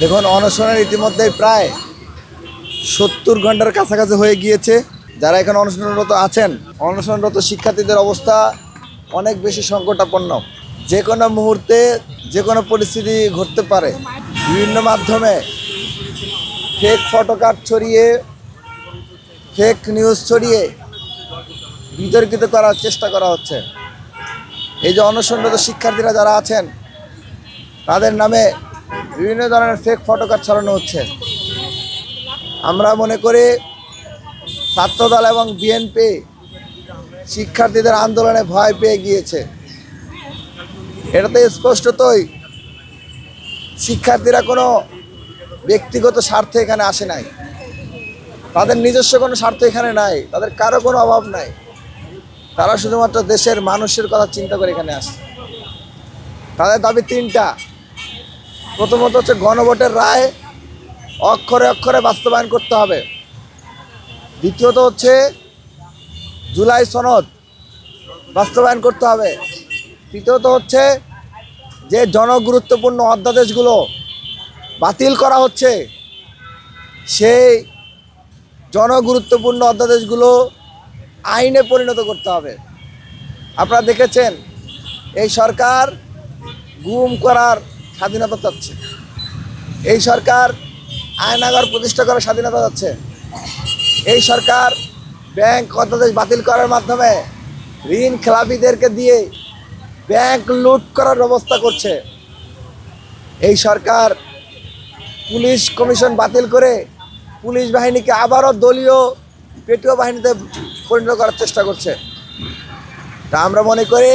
দেখুন, অনশনের ইতিমধ্যেই প্রায় 70 ঘন্টার কাছাকাছি হয়ে গিয়েছে। যারা এখানে অনশনরত আছেন, অনশনরত শিক্ষার্থীদের অবস্থা অনেক বেশি সংকটাপন্ন। যে কোনো মুহূর্তে যে কোনো পরিস্থিতি ঘটতে পারে। বিভিন্ন মাধ্যমে ফেক ফটোকার্ড ছড়িয়ে, ফেক নিউজ ছড়িয়ে বিতর্কিত করার চেষ্টা করা হচ্ছে। এই যে অনশনরত শিক্ষার্থীরা যারা আছেন, তাদের নামে বিভিন্ন ধরনের ফেক ফটোকার্ড ছড়ানো হচ্ছে। আমরা মনে করি ছাত্রদল এবং বিএনপি শিক্ষার্থীদের আন্দোলনে ভয় পেয়ে গিয়েছে। এটাতে স্পষ্টতই শিক্ষার্থীরা কোনো ব্যক্তিগত স্বার্থে এখানে আসে নাই, তাদের নিজস্ব কোনো স্বার্থ এখানে নাই, তাদের কারো কোনো অভাব নাই। তারা শুধুমাত্র দেশের মানুষের কথা চিন্তা করে এখানে আসে। তাদের দাবি তিনটা। প্রথমত হচ্ছে গণভোটের রায় অক্ষরে অক্ষরে বাস্তবায়ন করতে হবে। দ্বিতীয়ত হচ্ছে জুলাই সনদ বাস্তবায়ন করতে হবে। তৃতীয়ত হচ্ছে যে জনগুরুত্বপূর্ণ অধ্যাদেশগুলো বাতিল করা হচ্ছে, সেই জনগুরুত্বপূর্ণ অধ্যাদেশগুলো আইনে পরিণত করতে হবে। আপনারা দেখেছেন, এই সরকার গুম করার স্বাধীনতা চাচ্ছে, এই সরকার আয়নাগার প্রতিষ্ঠা করার স্বাধীনতা চাচ্ছে, এই সরকার ব্যাংক অধ্যাদেশ বাতিল করার মাধ্যমে ঋণ খেলাপিদেরকে দিয়ে ব্যাংক লুট করার ব্যবস্থা করছে। এই সরকার পুলিশ কমিশন বাতিল করে পুলিশ বাহিনীকে আবারও দলীয় পেটুয়া বাহিনীতে পরিণত করার চেষ্টা করছে। তা আমরা মনে করি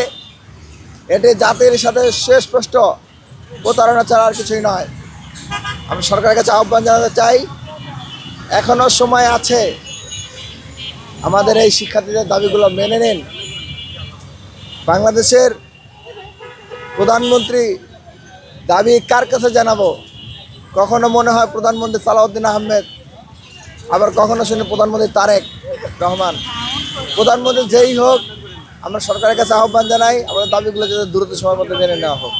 এটি জাতির সাথে সুস্পষ্ট প্রতারণা ছাড়া আর কিছুই নয়। আমি সরকারের কাছে আহ্বান জানাতে চাই, এখনও সময় আছে, আমাদের এই শিক্ষার্থীদের দাবিগুলো মেনে নিন। বাংলাদেশের প্রধানমন্ত্রী দাবি কার কাছে জানাবো? কখনো মনে হয় প্রধানমন্ত্রী সালাউদ্দিন আহমেদ, আবার কখনো শুনি প্রধানমন্ত্রী তারেক রহমান। প্রধানমন্ত্রী যেই হোক, আমরা সরকারের কাছে আহ্বান জানাই আমাদের দাবিগুলো যাতে দ্রুত সময়ের মধ্যে মেনে নেওয়া হোক।